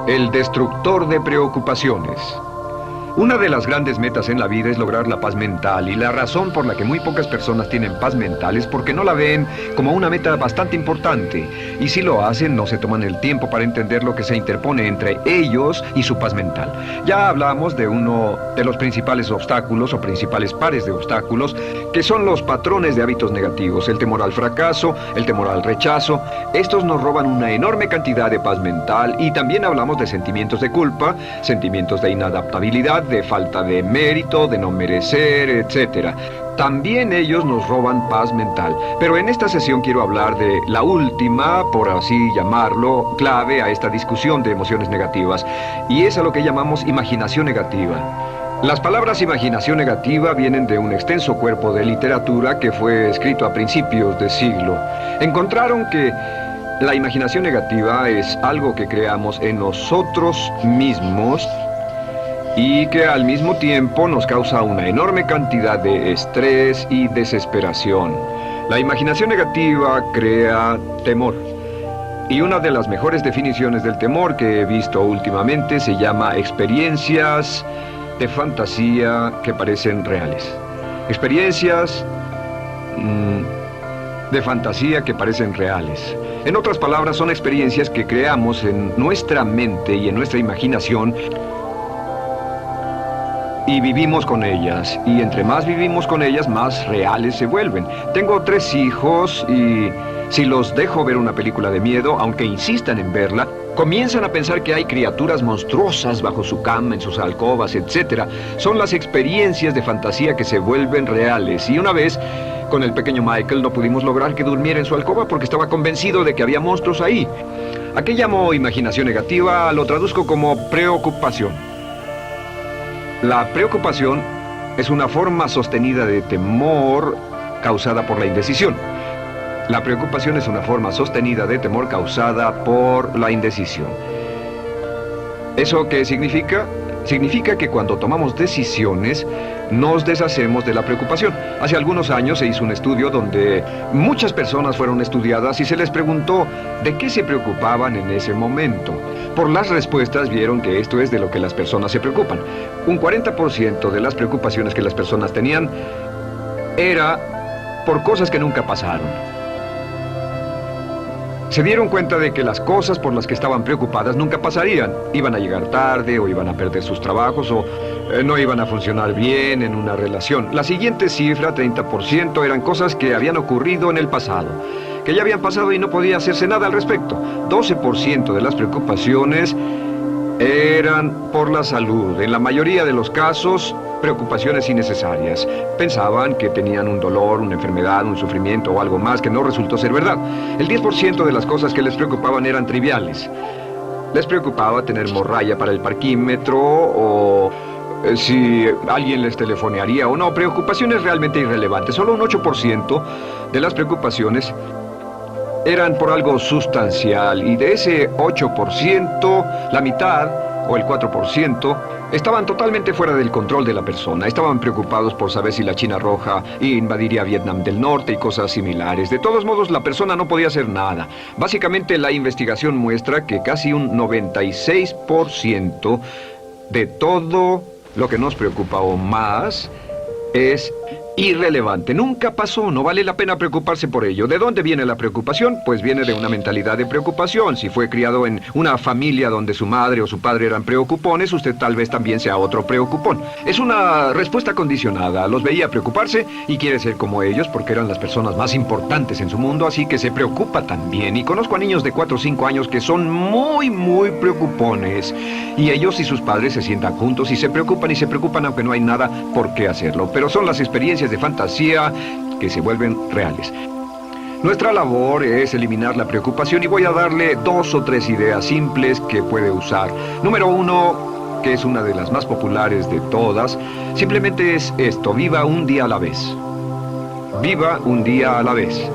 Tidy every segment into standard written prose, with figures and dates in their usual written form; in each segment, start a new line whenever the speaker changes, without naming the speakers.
El destructor de preocupaciones. Una de las grandes metas en la vida es lograr la paz mental, y la razón por la que muy pocas personas tienen paz mental es porque no la ven como una meta bastante importante, y si lo hacen no se toman el tiempo para entender lo que se interpone entre ellos y su paz mental. Ya hablamos de uno de los principales obstáculos o principales pares de obstáculos, que son los patrones de hábitos negativos: el temor al fracaso, el temor al rechazo. Estos nos roban una enorme cantidad de paz mental, y también hablamos de sentimientos de culpa, sentimientos de inadaptabilidad, de falta de mérito, de no merecer, etc. También ellos nos roban paz mental. Pero en esta sesión quiero hablar de la última, por así llamarlo, clave a esta discusión de emociones negativas, y es a lo que llamamos imaginación negativa. Las palabras imaginación negativa vienen de un extenso cuerpo de literatura que fue escrito a principios de siglo. Encontraron que la imaginación negativa es algo que creamos en nosotros mismos y que al mismo tiempo nos causa una enorme cantidad de estrés y desesperación. La imaginación negativa crea temor. Y una de las mejores definiciones del temor que he visto últimamente se llama experiencias de fantasía que parecen reales. Experiencias de fantasía que parecen reales. En otras palabras, son experiencias que creamos en nuestra mente y en nuestra imaginación, y vivimos con ellas, y entre más vivimos con ellas, más reales se vuelven. Tengo 3 hijos y si los dejo ver una película de miedo, aunque insistan en verla, comienzan a pensar que hay criaturas monstruosas bajo su cama, en sus alcobas, etc. Son las experiencias de fantasía que se vuelven reales. Y una vez, con el pequeño Michael, no pudimos lograr que durmiera en su alcoba porque estaba convencido de que había monstruos ahí. ¿A qué llamo imaginación negativa? Lo traduzco como preocupación. La preocupación es una forma sostenida de temor causada por la indecisión. La preocupación es una forma sostenida de temor causada por la indecisión. ¿Eso qué significa? Significa que cuando tomamos decisiones, nos deshacemos de la preocupación. Hace algunos años se hizo un estudio donde muchas personas fueron estudiadas y se les preguntó de qué se preocupaban en ese momento. Por las respuestas vieron que esto es de lo que las personas se preocupan. Un 40% de las preocupaciones que las personas tenían era por cosas que nunca pasaron. Se dieron cuenta de que las cosas por las que estaban preocupadas nunca pasarían. Iban a llegar tarde, o iban a perder sus trabajos, o no iban a funcionar bien en una relación. La siguiente cifra, 30%, eran cosas que habían ocurrido en el pasado, que ya habían pasado y no podía hacerse nada al respecto. 12% de las preocupaciones eran por la salud. En la mayoría de los casos, preocupaciones innecesarias. Pensaban que tenían un dolor, una enfermedad, un sufrimiento o algo más que no resultó ser verdad. El 10% de las cosas que les preocupaban eran triviales. Les preocupaba tener morralla para el parquímetro, o si alguien les telefonearía o no. Preocupaciones realmente irrelevantes. Solo un 8% de las preocupaciones eran por algo sustancial, y de ese 8%, la mitad, o el 4%, estaban totalmente fuera del control de la persona. Estaban preocupados por saber si la China Roja invadiría Vietnam del Norte y cosas similares. De todos modos, la persona no podía hacer nada. Básicamente, la investigación muestra que casi un 96% de todo lo que nos preocupa o más es irrelevante. Nunca pasó, no vale la pena preocuparse por ello. ¿De dónde viene la preocupación? Pues viene de una mentalidad de preocupación. Si fue criado en una familia donde su madre o su padre eran preocupones, usted tal vez también sea otro preocupón. Es una respuesta condicionada. Los veía preocuparse y quiere ser como ellos porque eran las personas más importantes en su mundo, así que se preocupa también. Y conozco a niños de 4 o 5 años que son muy preocupones. Y ellos y sus padres se sientan juntos y se preocupan aunque no hay nada por qué hacerlo. Pero son las experiencias de fantasía que se vuelven reales. Nuestra labor es eliminar la preocupación, y voy a darle 2 o 3 ideas simples que puede usar. Número 1, que es una de las más populares de todas, simplemente es esto: viva un día a la vez. Viva un día a la vez.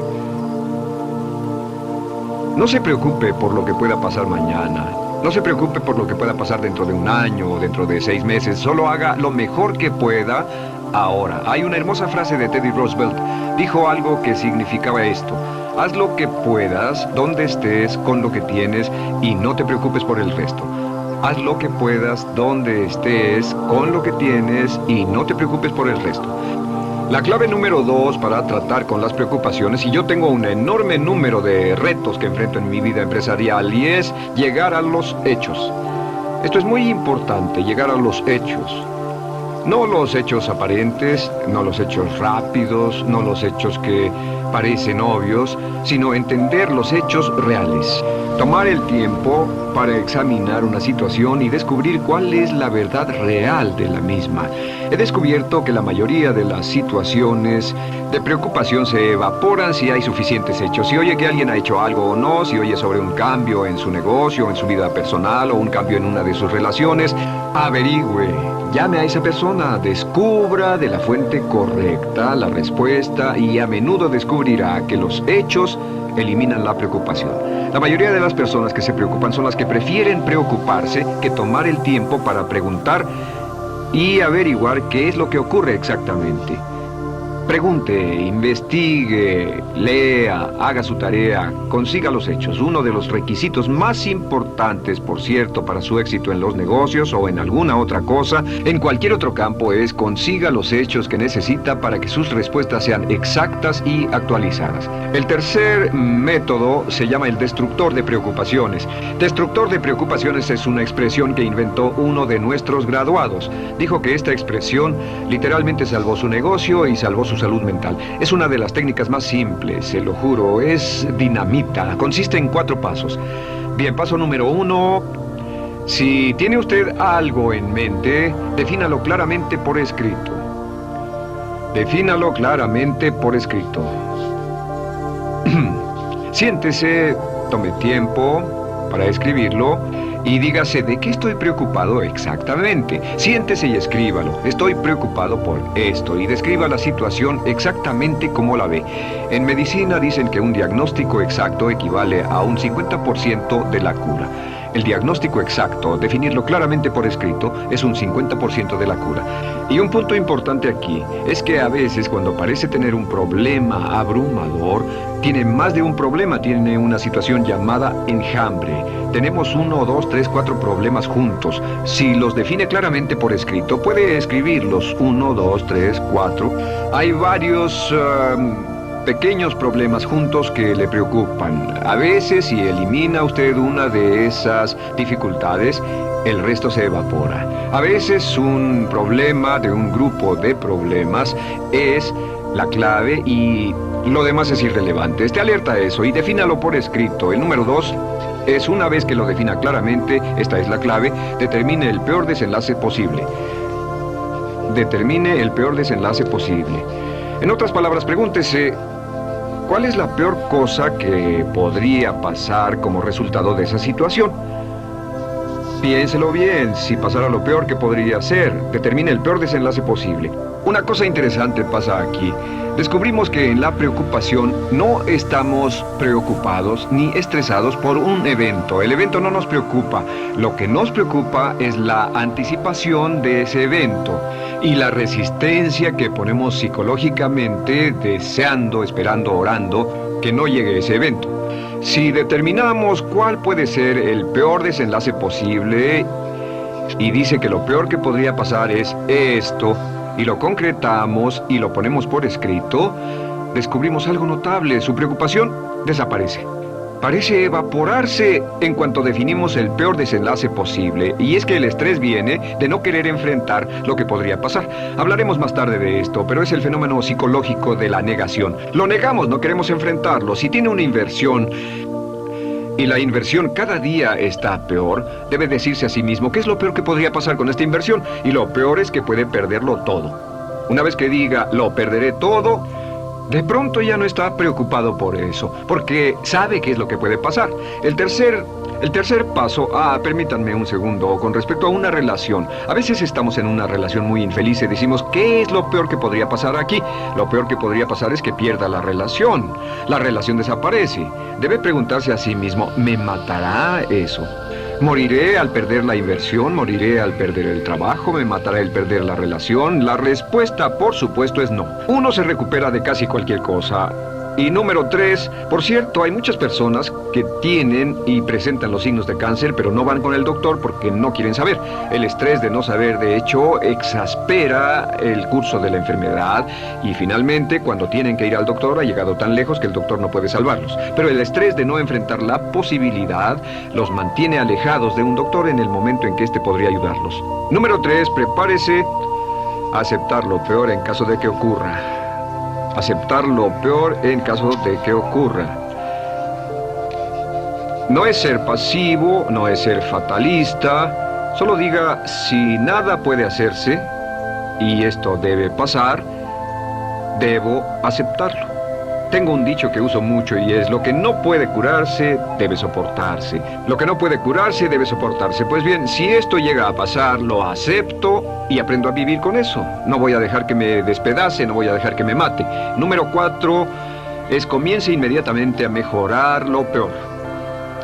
No se preocupe por lo que pueda pasar mañana. No se preocupe por lo que pueda pasar dentro de un año o dentro de 6 meses. Solo haga lo mejor que pueda ahora. Hay una hermosa frase de Teddy Roosevelt. Dijo algo que significaba esto: haz lo que puedas, donde estés, con lo que tienes, y no te preocupes por el resto. Haz lo que puedas, donde estés, con lo que tienes y no te preocupes por el resto. La clave número 2 para tratar con las preocupaciones, y yo tengo un enorme número de retos que enfrento en mi vida empresarial, y es llegar a los hechos. Esto es muy importante, llegar a los hechos. No los hechos aparentes, no los hechos rápidos, no los hechos que parecen obvios, sino entender los hechos reales. Tomar el tiempo para examinar una situación y descubrir cuál es la verdad real de la misma. He descubierto que la mayoría de las situaciones de preocupación se evaporan si hay suficientes hechos. Si oye que alguien ha hecho algo o no, si oye sobre un cambio en su negocio, en su vida personal o un cambio en una de sus relaciones, averigüe, llame a esa persona, descubra de la fuente correcta la respuesta y a menudo descubrirá que los hechos eliminan la preocupación. La mayoría de las personas que se preocupan son las que prefieren preocuparse que tomar el tiempo para preguntar y averiguar qué es lo que ocurre exactamente. Pregunte, investigue, lea, haga su tarea, consiga los hechos. Uno de los requisitos más importantes, por cierto, para su éxito en los negocios o en alguna otra cosa, en cualquier otro campo, es consiga los hechos que necesita para que sus respuestas sean exactas y actualizadas. El tercer método se llama el destructor de preocupaciones. Destructor de preocupaciones es una expresión que inventó uno de nuestros graduados. Dijo que esta expresión literalmente salvó su negocio y salvó su salud mental. Es una de las técnicas más simples, se lo juro, es dinamita. Consiste en 4 pasos. Bien, paso número 1. Si tiene usted algo en mente, defínalo claramente por escrito. Defínalo claramente por escrito. Siéntese, tome tiempo para escribirlo y dígase de qué estoy preocupado exactamente. Siéntese y escríbalo. Estoy preocupado por esto y describa la situación exactamente como la ve. En medicina dicen que un diagnóstico exacto equivale a un 50% de la cura. El diagnóstico exacto, definirlo claramente por escrito, es un 50% de la cura. Y un punto importante aquí es que a veces cuando parece tener un problema abrumador, tiene más de un problema, tiene una situación llamada enjambre. Tenemos 1, 2, 3, 4 problemas juntos. Si los define claramente por escrito, puede escribirlos 1, 2, 3, 4. Hay varios pequeños problemas juntos que le preocupan. A veces, si elimina usted una de esas dificultades, el resto se evapora. A veces un problema de un grupo de problemas es la clave y lo demás es irrelevante. Esté alerta a eso y defínalo por escrito. El número 2 es, una vez que lo defina claramente, esta es la clave, determine el peor desenlace posible. Determine el peor desenlace posible. En otras palabras, pregúntese, ¿cuál es la peor cosa que podría pasar como resultado de esa situación? Piénselo bien, si pasara lo peor que podría ser, determine el peor desenlace posible. Una cosa interesante pasa aquí. Descubrimos que en la preocupación no estamos preocupados ni estresados por un evento. El evento no nos preocupa. Lo que nos preocupa es la anticipación de ese evento y la resistencia que ponemos psicológicamente deseando, esperando, orando que no llegue ese evento. Si determinamos cuál puede ser el peor desenlace posible y dice que lo peor que podría pasar es esto, y lo concretamos y lo ponemos por escrito, descubrimos algo notable. Su preocupación desaparece. Parece evaporarse en cuanto definimos el peor desenlace posible, y es que el estrés viene de no querer enfrentar lo que podría pasar. Hablaremos más tarde de esto, pero es el fenómeno psicológico de la negación. Lo negamos, no queremos enfrentarlo. Si tiene una inversión y la inversión cada día está peor, debe decirse a sí mismo qué es lo peor que podría pasar con esta inversión, y lo peor es que puede perderlo todo. Una vez que diga, lo perderé todo, de pronto ya no está preocupado por eso, porque sabe qué es lo que puede pasar. El tercer paso, permítanme un segundo, con respecto a una relación. A veces estamos en una relación muy infeliz y decimos, ¿qué es lo peor que podría pasar aquí? Lo peor que podría pasar es que pierda la relación. La relación desaparece. Debe preguntarse a sí mismo, ¿me matará eso? ¿Moriré al perder la inversión? ¿Moriré al perder el trabajo? ¿Me matará el perder la relación? La respuesta, por supuesto, es no. Uno se recupera de casi cualquier cosa. Y número 3, por cierto, hay muchas personas que tienen y presentan los signos de cáncer, pero no van con el doctor porque no quieren saber. El estrés de no saber, de hecho, exaspera el curso de la enfermedad y finalmente, cuando tienen que ir al doctor, ha llegado tan lejos que el doctor no puede salvarlos. Pero el estrés de no enfrentar la posibilidad los mantiene alejados de un doctor en el momento en que éste podría ayudarlos. Número 3, prepárese a aceptar lo peor en caso de que ocurra. Aceptar lo peor en caso de que ocurra. No es ser pasivo, no es ser fatalista. Solo diga, si nada puede hacerse, y esto debe pasar, debo aceptarlo. Tengo un dicho que uso mucho y es: lo que no puede curarse, debe soportarse. Lo que no puede curarse, debe soportarse. Pues bien, si esto llega a pasar, lo acepto y aprendo a vivir con eso. No voy a dejar que me despedace, no voy a dejar que me mate. Número 4 es: comience inmediatamente a mejorar lo peor.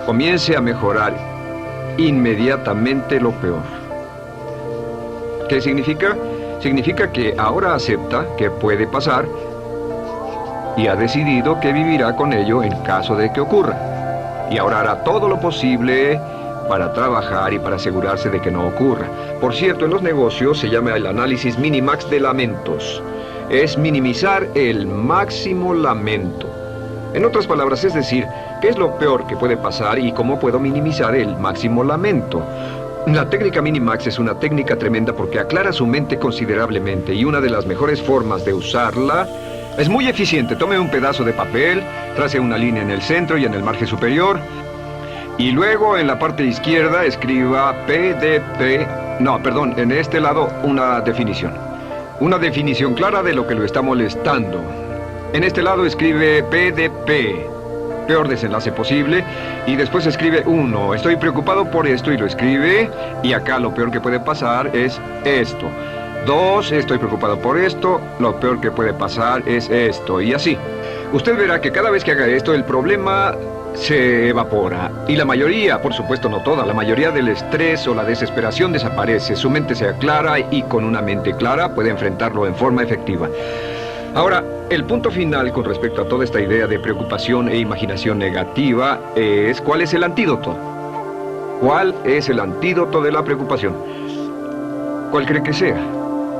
Comience a mejorar inmediatamente lo peor. ¿Qué significa? Significa que ahora acepta que puede pasar y ha decidido que vivirá con ello en caso de que ocurra. Y ahora hará todo lo posible para trabajar y para asegurarse de que no ocurra. Por cierto, en los negocios se llama el análisis minimax de lamentos. Es minimizar el máximo lamento. En otras palabras, es decir, ¿qué es lo peor que puede pasar y cómo puedo minimizar el máximo lamento? La técnica Minimax es una técnica tremenda porque aclara su mente considerablemente y una de las mejores formas de usarla es muy eficiente. Tome un pedazo de papel, trace una línea en el centro y en el margen superior y luego en la parte izquierda escriba en este lado una definición. Una definición clara de lo que lo está molestando. En este lado escribe PDP. Peor desenlace posible, y después escribe 1, estoy preocupado por esto, y lo escribe, y acá lo peor que puede pasar es esto. 2, estoy preocupado por esto, lo peor que puede pasar es esto, y así. Usted verá que cada vez que haga esto, el problema se evapora, y la mayoría, por supuesto no toda, la mayoría del estrés o la desesperación desaparece, su mente se aclara, y con una mente clara puede enfrentarlo en forma efectiva. Ahora, el punto final con respecto a toda esta idea de preocupación e imaginación negativa es: ¿cuál es el antídoto? ¿Cuál es el antídoto de la preocupación? ¿Cuál cree que sea?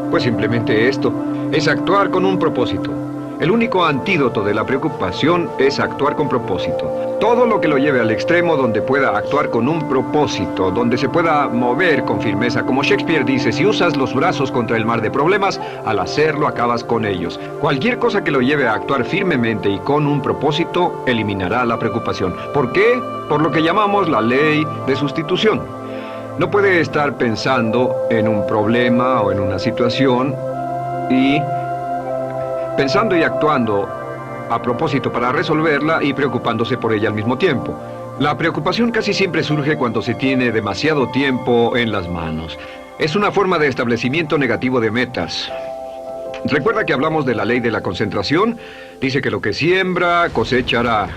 Pues simplemente esto, es actuar con un propósito. El único antídoto de la preocupación es actuar con propósito. Todo lo que lo lleve al extremo donde pueda actuar con un propósito, donde se pueda mover con firmeza. Como Shakespeare dice, si usas los brazos contra el mar de problemas, al hacerlo acabas con ellos. Cualquier cosa que lo lleve a actuar firmemente y con un propósito, eliminará la preocupación. ¿Por qué? Por lo que llamamos la ley de sustitución. No puede estar pensando en un problema o en una situación y pensando y actuando a propósito para resolverla y preocupándose por ella al mismo tiempo. La preocupación casi siempre surge cuando se tiene demasiado tiempo en las manos. Es una forma de establecimiento negativo de metas. ¿Recuerda que hablamos de la ley de la concentración? Dice que lo que siembra, cosechará.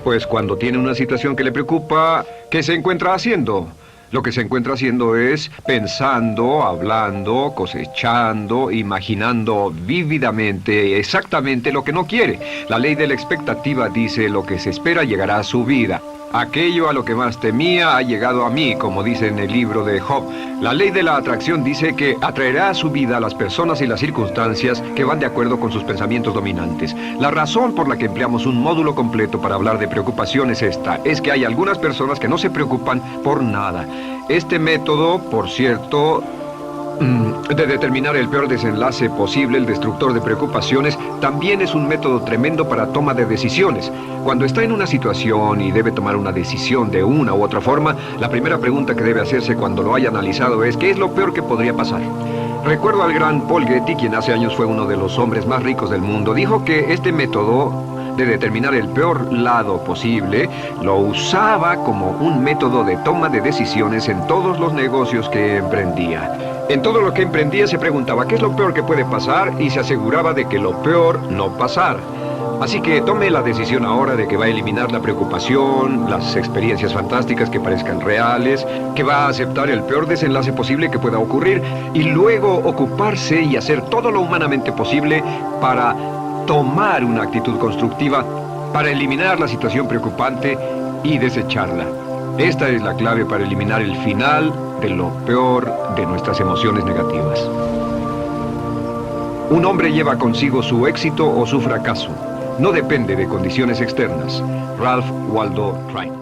Pues cuando tiene una situación que le preocupa, ¿qué se encuentra haciendo? Lo que se encuentra haciendo es pensando, hablando, cosechando, imaginando vívidamente exactamente lo que no quiere. La ley de la expectativa dice: lo que se espera llegará a su vida. Aquello a lo que más temía ha llegado a mí, como dice en el libro de Job. La ley de la atracción dice que atraerá a su vida a las personas y las circunstancias que van de acuerdo con sus pensamientos dominantes. La razón por la que empleamos un módulo completo para hablar de preocupación es esta: es que hay algunas personas que no se preocupan por nada. Este método, por cierto, de determinar el peor desenlace posible, el destructor de preocupaciones, también es un método tremendo para toma de decisiones. Cuando está en una situación y debe tomar una decisión de una u otra forma, la primera pregunta que debe hacerse cuando lo haya analizado es: ¿qué es lo peor que podría pasar? Recuerdo al gran Paul Getty, quien hace años fue uno de los hombres más ricos del mundo. Dijo que este método de determinar el peor lado posible lo usaba como un método de toma de decisiones en todos los negocios que emprendía. En todo lo que emprendía se preguntaba: ¿qué es lo peor que puede pasar? Y se aseguraba de que lo peor no pasara. Así que tome la decisión ahora de que va a eliminar la preocupación, las experiencias fantásticas que parezcan reales, que va a aceptar el peor desenlace posible que pueda ocurrir y luego ocuparse y hacer todo lo humanamente posible para tomar una actitud constructiva para eliminar la situación preocupante y desecharla. Esta es la clave para eliminar el final de lo peor de nuestras emociones negativas. Un hombre lleva consigo su éxito o su fracaso. No depende de condiciones externas. Ralph Waldo Trine.